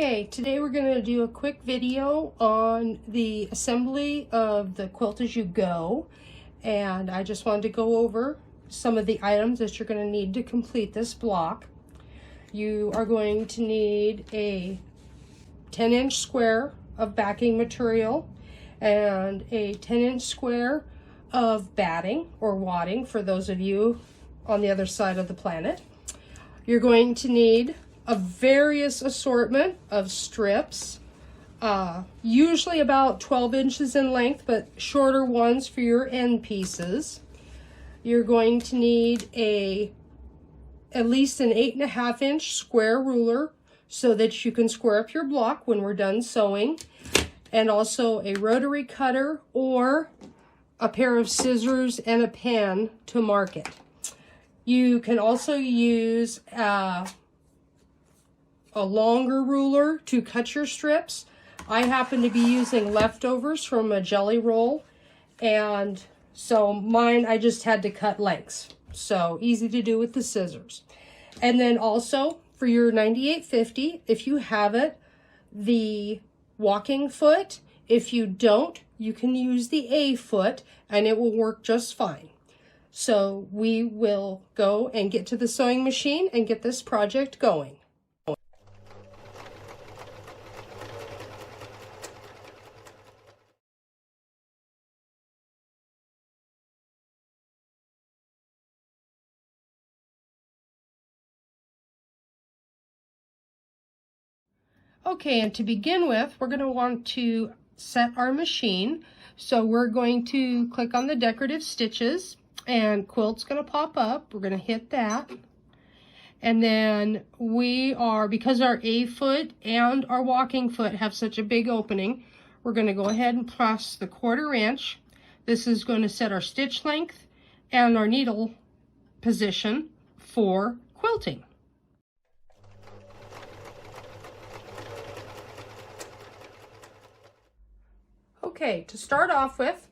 Okay, today we're going to do a quick video on the assembly of the quilt-as-you-go, and I just wanted to go over some of the items that you're going to need to complete this block. You are going to need a 10-inch square of backing material and a 10-inch square of batting or wadding for those of you on the other side of the planet. You're going to need a various assortment of strips, usually about 12 inches in length, but shorter ones for your end pieces. You're going to need at least an 8.5 inch square ruler so that you can square up your block when we're done sewing, and also a rotary cutter or a pair of scissors and a pen to mark it. You can also use a longer ruler to cut your strips. I happen to be using leftovers from a jelly roll, and so mine I just had to cut lengths. So easy to do with the scissors. And then also for your 9850, if you have it, the walking foot. If you don't, you can use the A foot and it will work just fine. So we will go and get to the sewing machine and get this project going. Okay, and to begin with, we're going to want to set our machine. So we're going to click on the decorative stitches and quilt's going to pop up. We're going to hit that. And then we are, because our A foot and our walking foot have such a big opening, we're going to go ahead and press the 1/4 inch. This is going to set our stitch length and our needle position for quilting. Okay, to start off with,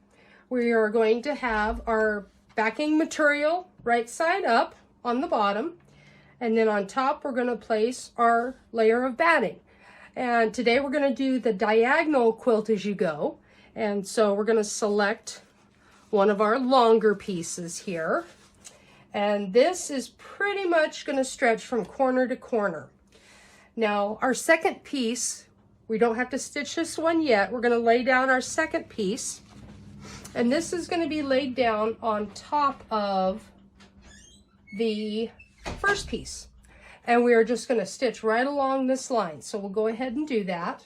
we are going to have our backing material right side up on the bottom, and then on top we're going to place our layer of batting. And today we're going to do the diagonal quilt-as-you-go, and so we're going to select one of our longer pieces here, and this is pretty much going to stretch from corner to corner. Now our second piece, we don't have to stitch this one yet. We're going to lay down our second piece, and this is going to be laid down on top of the first piece, and we are just going to stitch right along this line. So we'll go ahead and do that.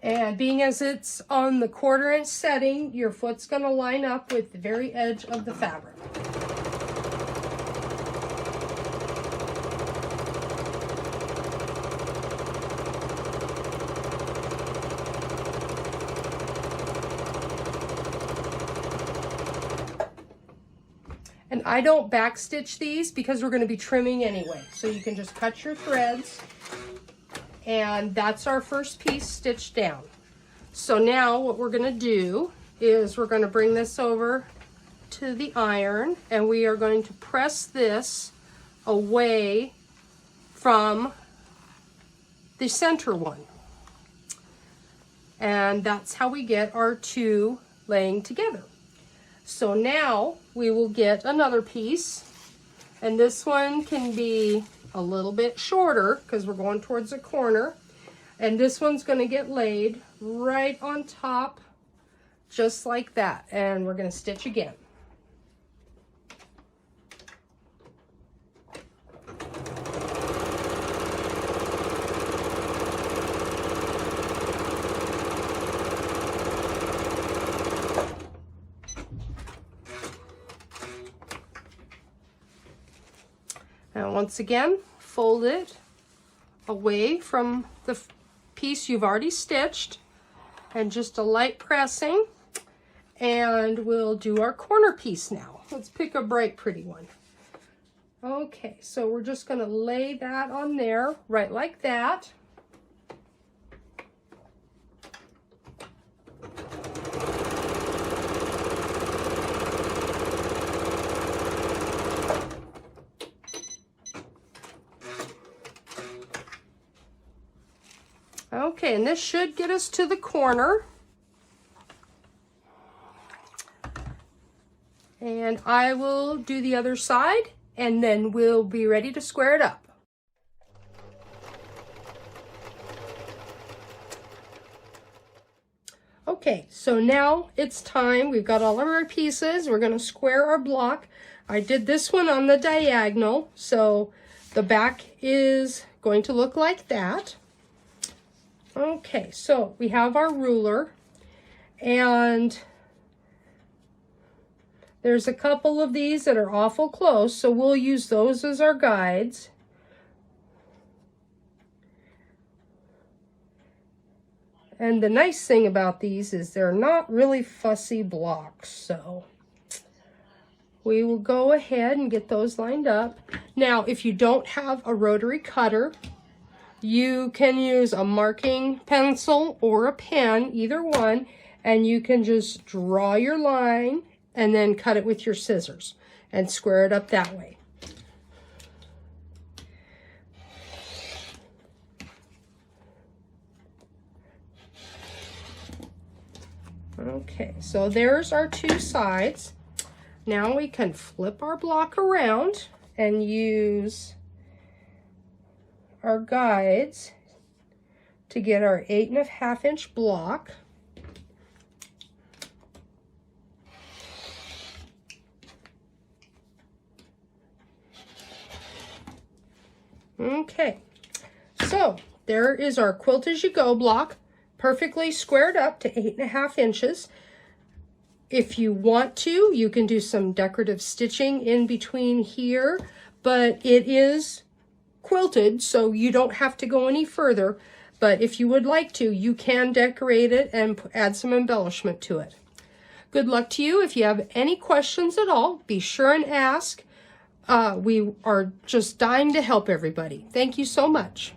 And being as it's on the 1/4 inch setting, your foot's going to line up with the very edge of the fabric. And I don't backstitch these because we're going to be trimming anyway. So you can just cut your threads, and that's our first piece stitched down. So now what we're going to do is we're going to bring this over to the iron, and we are going to press this away from the center one. And that's how we get our two laying together. So now we will get another piece, and this one can be a little bit shorter because we're going towards a corner, and this one's going to get laid right on top just like that, and we're going to stitch again. Now once again, fold it away from the piece you've already stitched, and just a light pressing, and we'll do our corner piece now. Let's pick a bright pretty one. Okay, so we're just going to lay that on there right like that. Okay, and this should get us to the corner. And I will do the other side, and then we'll be ready to square it up. Okay, so now it's time. We've got all of our pieces. We're going to square our block. I did this one on the diagonal, so the back is going to look like that. Okay, so we have our ruler, and there's a couple of these that are awful close, so we'll use those as our guides. And the nice thing about these is they're not really fussy blocks, so we will go ahead and get those lined up. Now, if you don't have a rotary cutter, you can use a marking pencil or a pen, either one, and you can just draw your line and then cut it with your scissors and square it up that way. Okay, so there's our two sides. Now we can flip our block around and use our guides to get our 8.5 inch block. Okay, so there is our quilt-as-you-go block, perfectly squared up to 8.5 inches. If you want to, you can do some decorative stitching in between here, but it is quilted, so you don't have to go any further. But if you would like to, you can decorate it and add some embellishment to it. Good luck to you. If you have any questions at all, be sure and ask. We are just dying to help everybody. Thank you so much.